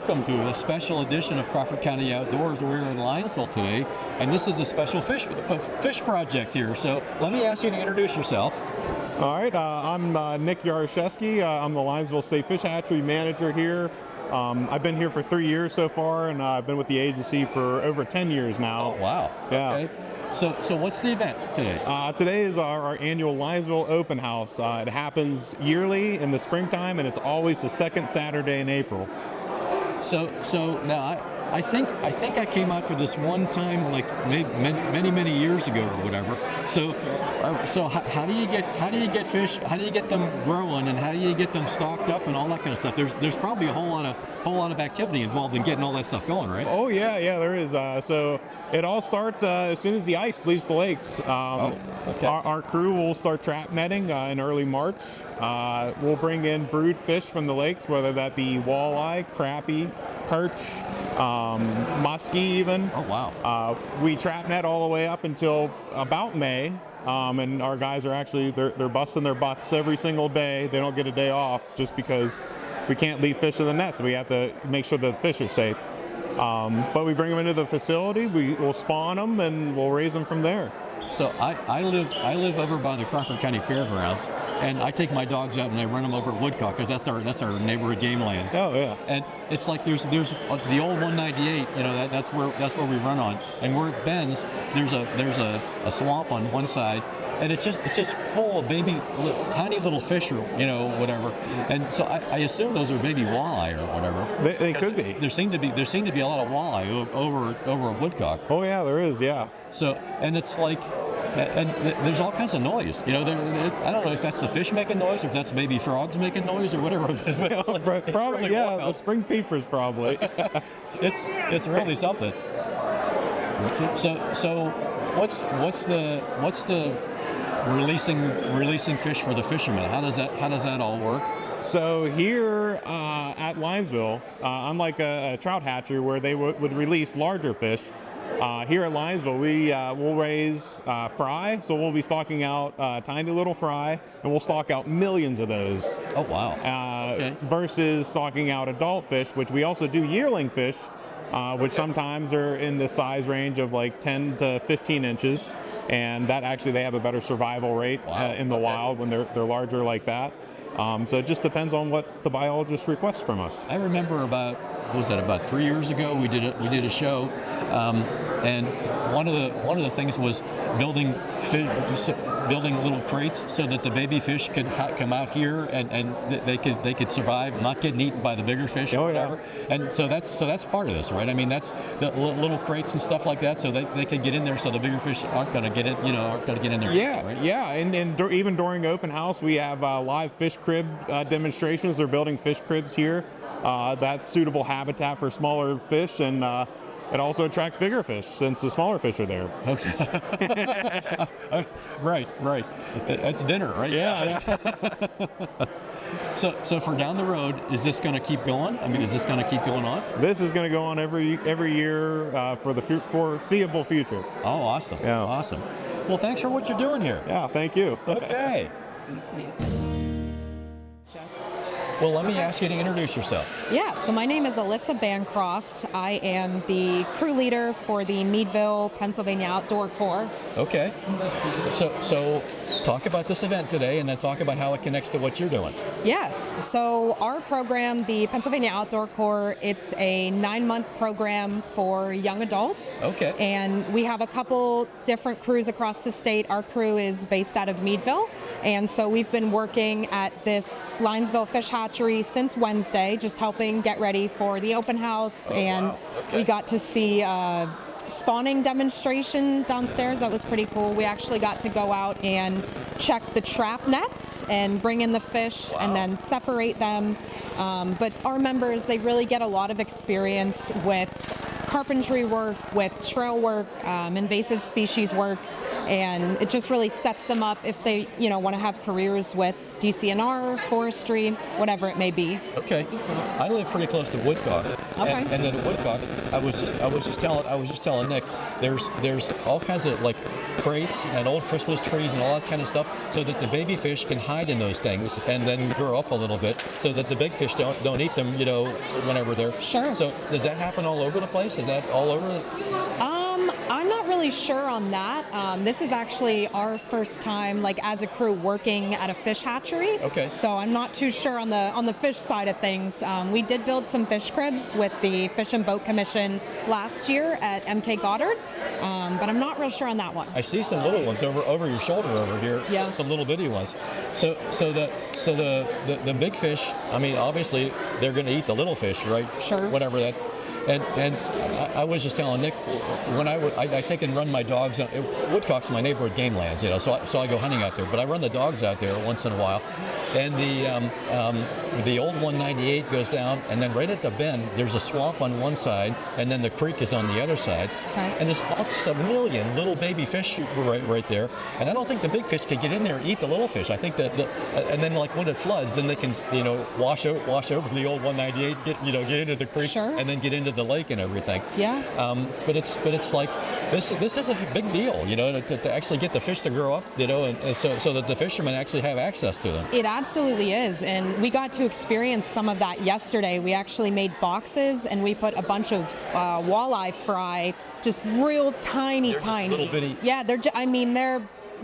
welcome to a special edition of Crawford County Outdoors. We're in Linesville today, and this is a special fish project here. So let me ask you to introduce yourself. All right, I'm Nick Yaroshevsky. I'm the Linesville State Fish Hatchery manager here. I've been here for 3 years so far, and I've been with the agency for over 10 years now. Oh, wow. Yeah. Okay. So what's the event today? Today is our annual Linesville Open House. It happens yearly in the springtime, and it's always the second Saturday in April. So now I think I came out for this one time, like many years ago or whatever. So how do you get fish? How do you get them growing, and how do you get them stocked up and all that kind of stuff? There's probably a whole lot of activity involved in getting all that stuff going, right? Oh yeah, there is. So it all starts as soon as the ice leaves the lakes. Okay. Our crew will start trap netting in early March. We'll bring in brood fish from the lakes, whether that be walleye, crappie, perch, muskie even. Oh wow. We trap net all the way up until about May. And our guys are actually, they're busting their butts every single day. They don't get a day off just because we can't leave fish in the nets. We have to make sure the fish are safe. But we bring them into the facility, we'll spawn them, and we'll raise them from there. So I live over by the Crawford County Fairgrounds, and I take my dogs out and I run them over at Woodcock because that's our neighborhood game lands. Oh yeah. And it's like there's the old 198, that's where we run on, and where it bends, there's a swamp on one side, and it's just full of tiny little fish or whatever. And so I assume those are baby walleye or whatever. They could be. There seem to be a lot of walleye over at Woodcock. Oh yeah, there is. Yeah. So, and it's like, and there's all kinds of noise. I don't know if that's the fish making noise or if that's baby frogs making noise or whatever. Probably, really yeah. The spring peepers, probably. it's really something. So what's the releasing fish for the fishermen? How does that all work? So here at Linesville, unlike a trout hatchery where they would release larger fish, here at Linesville we will raise fry. So we'll be stocking out tiny little fry, and we'll stock out millions of those. Oh wow! Okay. Versus stocking out adult fish, which we also do yearling fish, which sometimes are in the size range of like 10 to 15 inches. And that actually, they have a better survival rate in the wild when they're larger like that. So it just depends on what the biologist requests from us. I remember about 3 years ago we did a show, and one of the things was building little crates so that the baby fish could come out here and they could survive, not getting eaten by the bigger fish or whatever. Yeah. And so that's part of this, right? I mean, that's the little crates and stuff like that, so they could get in there, so the bigger fish aren't going to get in, aren't going to get in there. Yeah, right? Yeah, and even during open house, we have live fish crib demonstrations. They're building fish cribs here. That's suitable habitat for smaller fish, and it also attracts bigger fish since the smaller fish are there. Okay. Right. That's dinner, right? Yeah. So for down the road, is this going to keep going? I mean, is this going to keep going on? This is going to go on every year for the foreseeable future. Oh, awesome. Yeah. Awesome. Well, thanks for what you're doing here. Yeah, thank you. Okay. Well, let me ask you to introduce yourself. Yeah, so my name is Alyssa Bancroft. I am the crew leader for the Meadville, Pennsylvania Outdoor Corps. Okay. So talk about this event today, and then talk about how it connects to what you're doing. Yeah, so our program, the Pennsylvania Outdoor Corps, it's a 9-month program for young adults. Okay. And we have a couple different crews across the state. Our crew is based out of Meadville, and so we've been working at this Linesville Fish Hatchery since Wednesday, just helping get ready for the open house. Wow. Okay. We got to see spawning demonstration downstairs. That was pretty cool. We actually got to go out and check the trap nets and bring in the fish and then separate them. But our members, they really get a lot of experience with carpentry work, with trail work, invasive species work, and it just really sets them up if they, want to have careers with DCNR, forestry, whatever it may be. Okay. I live pretty close to Woodcock. Okay. And then at Woodcock, I was just telling Nick, there's all kinds of like crates and old Christmas trees and all that kind of stuff, so that the baby fish can hide in those things and then grow up a little bit, so that the big fish don't eat them, whenever they're. Sure. So does that happen all over the place? Is that all over? I'm not really sure on that. This is actually our first time, like as a crew, working at a fish hatchery. Okay. So I'm not too sure on the fish side of things. We did build some fish cribs with the Fish and Boat Commission last year at MK Goddard, but I'm not real sure on that one. I see some little ones over your shoulder over here. Yeah. Some little bitty ones. So the big fish. I mean, obviously they're going to eat the little fish, right? Sure. Whatever that's. And I was just telling Nick, when I take and run my dogs. Woodcock's my neighborhood game lands, so I go hunting out there. But I run the dogs out there once in a while. And the old 198 goes down, and then right at the bend, there's a swamp on one side, and then the creek is on the other side. Okay. And there's almost a million little baby fish right there. And I don't think the big fish can get in there and eat the little fish. I think that and then like when it floods, then they can wash over the old 198, get into the creek, Sure. and then get into the lake and everything. Yeah. But it's like this is a big deal, to actually get the fish to grow up, and so that the fishermen actually have access to them. It absolutely is, and we got to experience some of that yesterday. We actually made boxes, and we put a bunch of walleye fry, just real tiny. They're just little bitty. Yeah, they're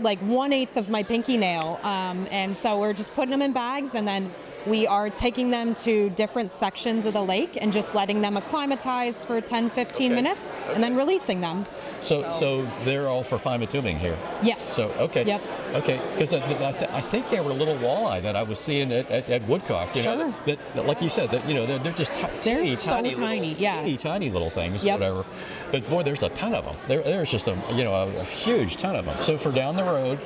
like 1/8 of my pinky nail, and so we're just putting them in bags, and then we are taking them to different sections of the lake and just letting them acclimatize for 10-15 minutes, and then releasing them. So they're all for climate tubing here. Yes. So okay. Yep. Okay, because I think they were little walleye that I was seeing at Woodcock. Sure. That like you said, that they're just They're so tiny, tiny, little, yeah. tiny little things, Yep. whatever. But boy, there's a ton of them. There's just a huge ton of them. So for down the road,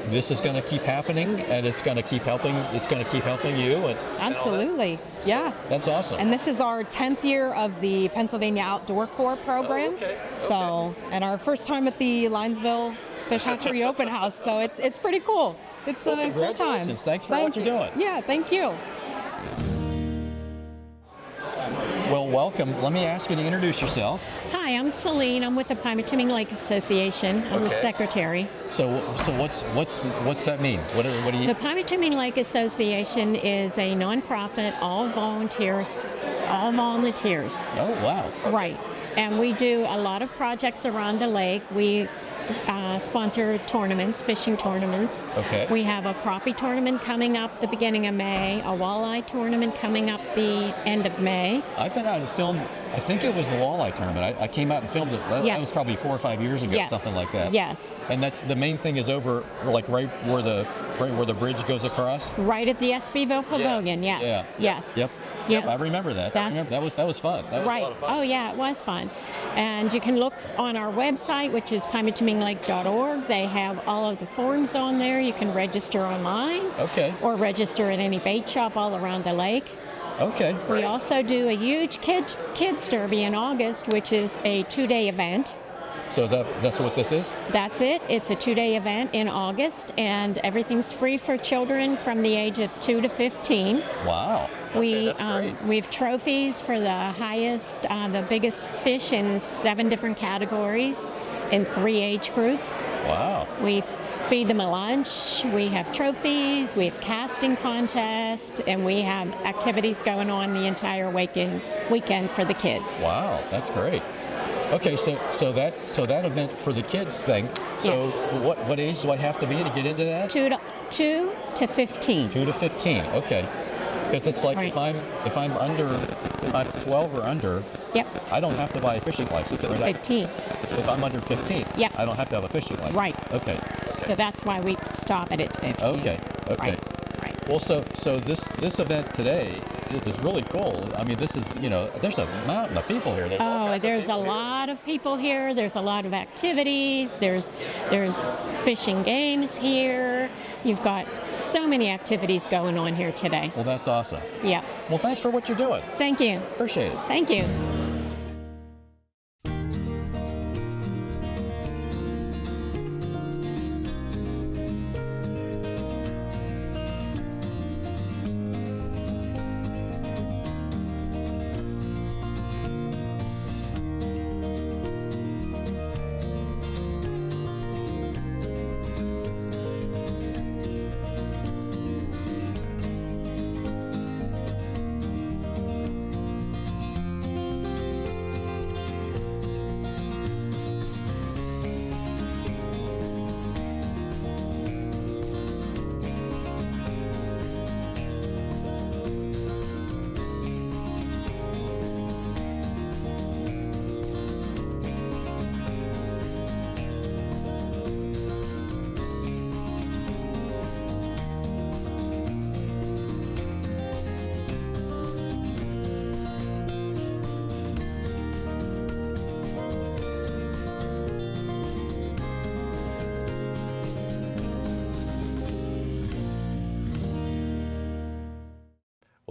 this is going to keep happening, and it's going to keep helping. It's going to keep helping you. And Absolutely. Yeah. that's awesome. And this is our 10th year of the Pennsylvania Outdoor Corps program. Oh, okay. So, and our first time at the Linesville Fish Hatchery Open House. So it's pretty cool. It's Well, a cool time. congratulations. Thanks for what you're doing. Yeah, thank you. Well, welcome. Let me ask you to introduce yourself. Hi, I'm Celine. I'm with the Pymatuming Lake Association. I'm the Okay. secretary. So what's that mean? What do you? The Pymatuming Lake Association is a nonprofit, all volunteers. Oh wow. Right. And we do a lot of projects around the lake. We sponsor tournaments, fishing tournaments. Okay. We have a crappie tournament coming up the beginning of May, a walleye tournament coming up the end of May. I've been out and filmed. I think it was the walleye tournament. I came out and filmed it. That Yes. was probably 4 or 5 years ago, Yes. something like that. Yes. And that's the main thing is over, like right where the bridge goes across. Right at the SBville Pavilion, yes. Yeah. Yes. Yep. Yes. Yep, I remember that. That was fun. That was Right. a lot of fun. Oh, yeah, it was fun. And you can look on our website, which is pymatuminglake.org. They have all of the forms on there. You can register online Okay. or register at any bait shop all around the lake. Okay. We also do a huge kids derby in August, which is a 2-day event. So that's what this is? That's it. It's a 2-day event in August, and everything's free for children from the age of 2 to 15. Wow. Okay, that's great. We've trophies for the highest, the biggest fish in 7 different categories in 3 age groups. Wow. We feed them a lunch. We have trophies. We have casting contests, and we have activities going on the entire weekend for the kids. Wow, that's great. Okay, so that event for the kids thing. So Yes. what age do I have to be to get into that? 2 to 15. 2 to 15. Okay. Because it's like Right. if I'm 12 or under, Yep. I don't have to buy a fishing license, right? 15. If I'm under 15, Yep. I don't have to have a fishing license. Right. Okay. So that's why we stop it at 15. Okay. Okay. Right. Well, so this event today is really cool. I mean, this is there's a mountain of people here. There's all Oh, kinds of there's a people here. lot of people here. There's a lot of activities. There's fishing games here. You've got so many activities going on here today. Well, that's awesome. Yep. Well, thanks for what you're doing. Thank you. Appreciate it. Thank you.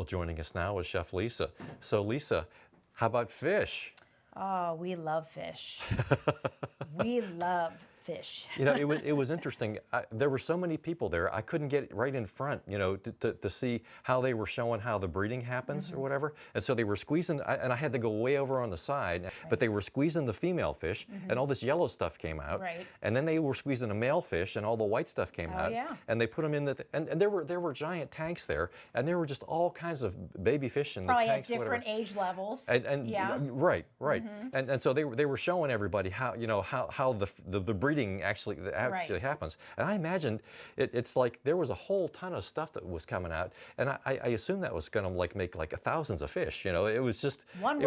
Well, joining us now is Chef Lisa. So Lisa, how about fish? Oh, we love fish. We love fish. You know, it was interesting. There were so many people there. I couldn't get right in front, you know, to see how they were showing how the breeding happens or whatever. And so they were squeezing, and I had to go way over on the side, but they were squeezing the female fish, and all this yellow stuff came out. Right. And then they were squeezing a male fish, and all the white stuff came out. Yeah. And they put them in and there were giant tanks there, and there were just all kinds of baby fish in Probably the tanks. at different whatever. age levels. And yeah. right. And so they were showing everybody how, you know, how the breeding actually happens. And I imagined it's like there was a whole ton of stuff that was coming out, and I assumed that was going to make thousands of fish. You know, it was just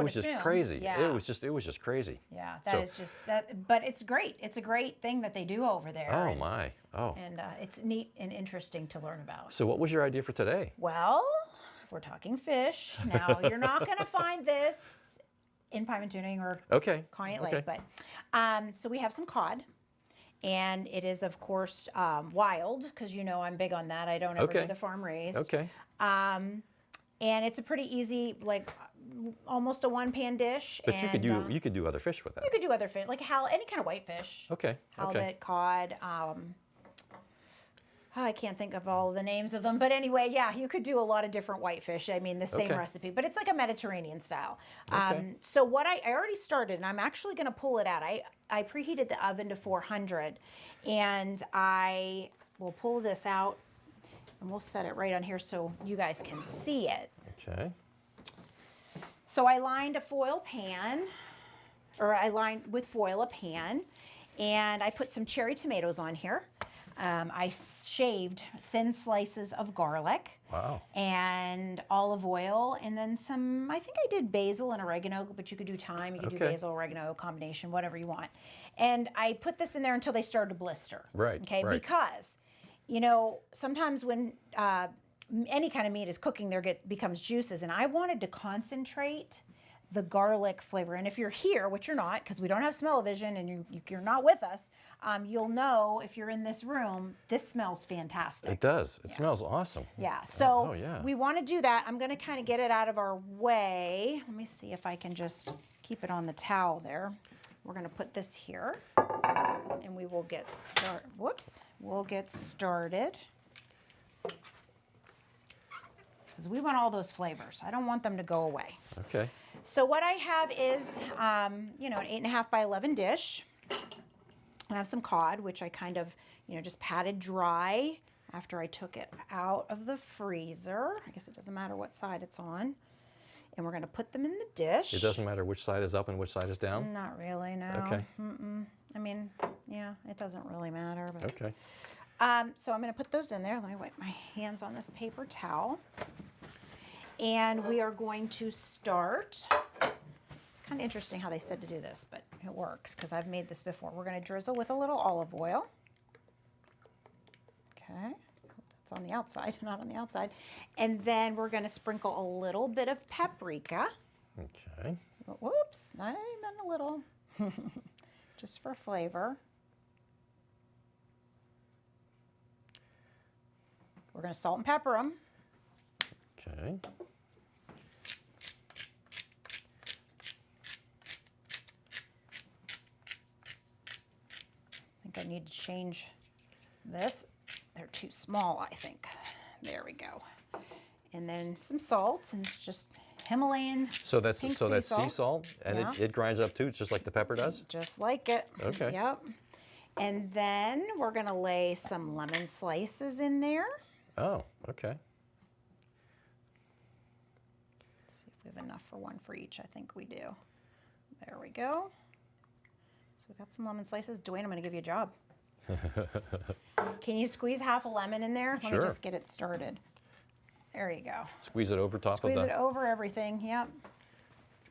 just crazy. Yeah. It was just crazy. Yeah, that is just that. But it's great. It's a great thing that they do over there. Oh and, my. Oh. And it's neat and interesting to learn about. So what was your idea for today? Well, if we're talking fish, now you're not going to find this in Pieman Tuning or Conneaut Lake, but so we have some cod. And it is, of course, wild, because you know I'm big on that. I don't ever do the farm raised. Okay. And it's a pretty easy, like almost a one-pan dish. But and, you could do other fish with that. You could do other fish, like any kind of whitefish. Okay. Halibut, cod. I can't think of all the names of them, but anyway, yeah, you could do a lot of different whitefish. I mean, the same recipe, but it's like a Mediterranean style. So what I already started, and I'm actually going to pull it out. I preheated the oven to 400, and I will pull this out, and we'll set it right on here so you guys can see it. Okay. So I lined a foil pan, or I lined with foil a pan, and I put some cherry tomatoes on here. I shaved thin slices of garlic. Wow. And olive oil, and then some, I think I did basil and oregano, but you could do thyme, you could do basil, oregano combination, whatever you want. And I put this in there until they started to blister. Right. Okay, right. Because, you know, sometimes when any kind of meat is cooking, becomes juices, and I wanted to concentrate the garlic flavor. And if you're here, which you're not, because we don't have smell-o-vision and you're not with us, you'll know if you're in this room, this smells fantastic. It does. It smells awesome. Yeah, so yeah. we want to do that. I'm going to kind of get it out of our way. Let me see if I can just keep it on the towel there. We're going to put this here, and we will get started. Whoops. We'll get started. Because we want all those flavors. I don't want them to go away. Okay. So what I have is, you know, an 8.5 by 11 dish. I have some cod, which I kind of, you know, just patted dry after I took it out of the freezer. I guess it doesn't matter what side it's on. And we're going to put them in the dish. It doesn't matter which side is up and which side is down? Not really, no. Okay. I mean, yeah, it doesn't really matter. But, Okay. so I'm going to put those in there. Let me wipe my hands on this paper towel. And we are going to start. It's kind of interesting how they said to do this, but it works because I've made this before. We're going to drizzle with a little olive oil. Okay. That's on the outside, not on the outside. And then we're going to sprinkle a little bit of paprika. Okay. Whoops, not even a little. Just for flavor. We're going to salt and pepper them. Okay. I think I need to change this. They're too small, I think. There we go. And then some salt, and it's just Himalayan So that's pink sea salt. salt, and Yeah. it grinds up too, just like the pepper does? Just like it. Okay. Yep. And then we're going to lay some lemon slices in there. Oh, okay. Let's see if we have enough for one for each. I think we do. There we go. So we got some lemon slices. Duane, I'm going to give you a job. Can you squeeze half a lemon in there? Let Sure. me just get it started. There you go. Squeeze it over top Squeeze of it the... over everything. Yep.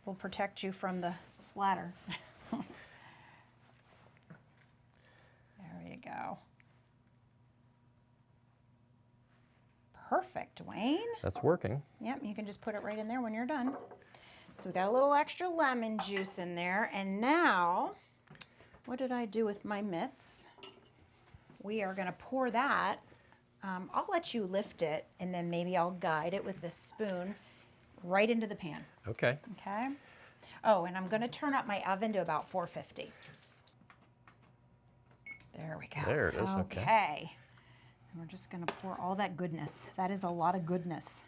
Will protect you from the splatter. There you go. Perfect, Duane. That's working. Yep, you can just put it right in there when you're done. So we got a little extra lemon juice in there. And now, what did I do with my mitts? We are going to pour that I'll let you lift it, and then maybe I'll guide it with this spoon right into the pan. Okay. Okay. Oh, and I'm going to turn up my oven to about 450. There we go. There it is, okay. Okay. And we're just going to pour all that goodness. That is a lot of goodness.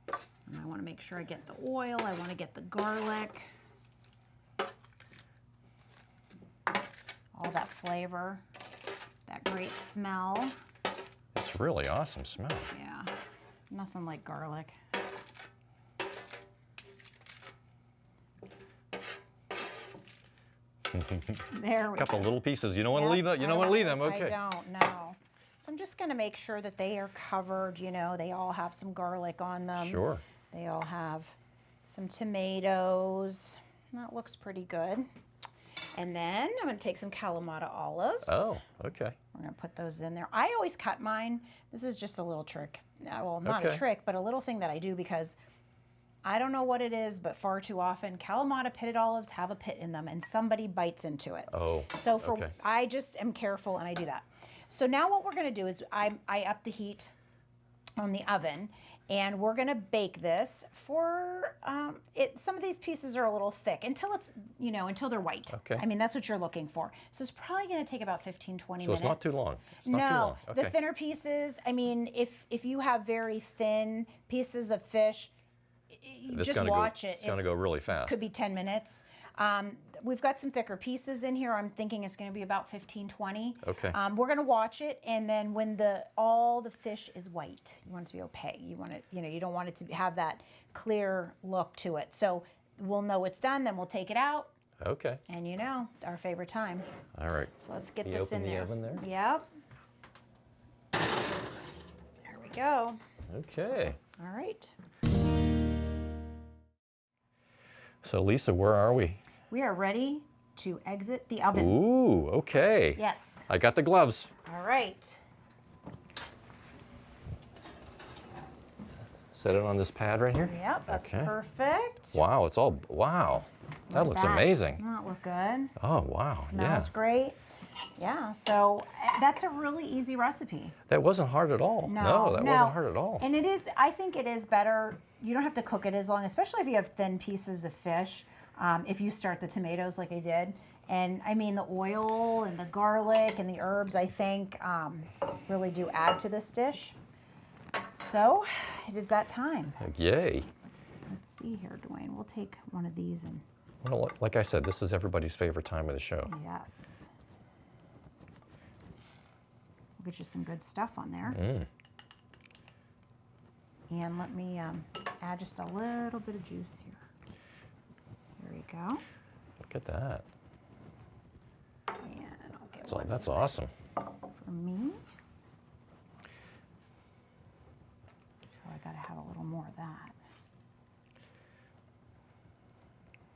And I want to make sure I get the oil. I want to get the garlic. All that flavor, that great smell. It's really awesome smell. Yeah, nothing like garlic. There we A couple go. little pieces. You don't want to Yep, leave them. You don't want to leave them. Okay. I don't, no. So I'm just going to make sure that they are covered. You know, they all have some garlic on them. Sure. They all have some tomatoes. That looks pretty good. And then I'm going to take some Kalamata olives. Oh, okay. We're going to put those in there. I always cut mine. This is just a little trick. Well, not a Okay. trick, but a little thing that I do because I don't know what it is, but far too often Kalamata pitted olives have a pit in them and somebody bites into it. Oh, So for okay. I just am careful and I do that. So now what we're going to do is I up the heat on the oven, and we're going to bake this for some of these pieces are a little thick until it's, you know, until they're white. Okay. I mean, that's what you're looking for. So it's probably going to take about 15-20 So minutes. it's not too long. It's not too No, long. Okay. the thinner pieces, I mean, if you have very thin pieces of fish, It's just gonna watch go, it. It's going to go really fast. Could be 10 minutes. We've got some thicker pieces in here. I'm thinking it's going to be about 15-20. Okay. We're going to watch it, and then when all the fish is white, you want it to be opaque. You want it, you know, you don't want it to have that clear look to it. So we'll know it's done, then we'll take it out, Okay. and you know, our favorite time. All right. So let's get You this open in the there. oven there? Yep. There we go. Okay. All right. So Lisa, where are we? We are ready to exit the oven. Ooh, okay. Yes. I got the gloves. All right. Set it on this pad right here. Yep, that's Okay. perfect. Wow, it's all, wow. That looks amazing. Doesn't that look good? Oh, wow. Smells great. Yeah, so that's a really easy recipe. That wasn't hard at all. No, that no. wasn't hard at all. And it is, I think it is better, you don't have to cook it as long, especially if you have thin pieces of fish, if you start the tomatoes like I did. And I mean, the oil and the garlic and the herbs, I think, really do add to this dish. So it is that time. Yay. Let's see here, Duane. We'll take one of these and Well, like I said, this is everybody's favorite time of the show. yes. We'll get you some good stuff on there. Mm. And let me add just a little bit of juice here. There you go. Look at that. And I'll get one That's awesome. for me. Oh, I gotta have a little more of that.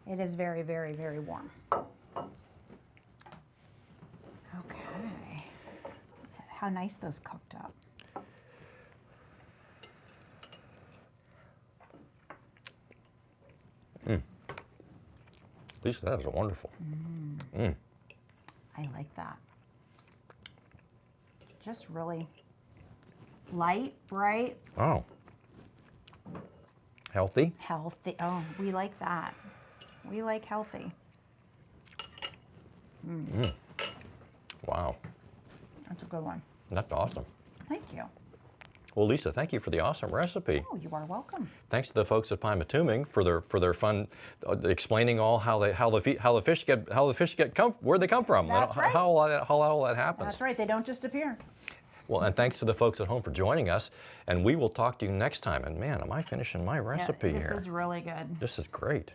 It is very, very, very warm. Okay. How nice those cooked up. Lisa, that is wonderful. Mm. I like that. Just really light, bright, Oh. Healthy? healthy. Oh, we like that. We like healthy. Wow. That's a good one. That's awesome. Thank you. Well, Lisa, thank you for the awesome recipe. Oh, you are welcome. Thanks to the folks at Pymatuming for their fun explaining all how the fish get where they come from, That's right. how all that happens. That's right. They don't just appear. Well, and thanks to the folks at home for joining us, and we will talk to you next time. And man, am I finishing my Yeah, recipe this here? is really good. This is great.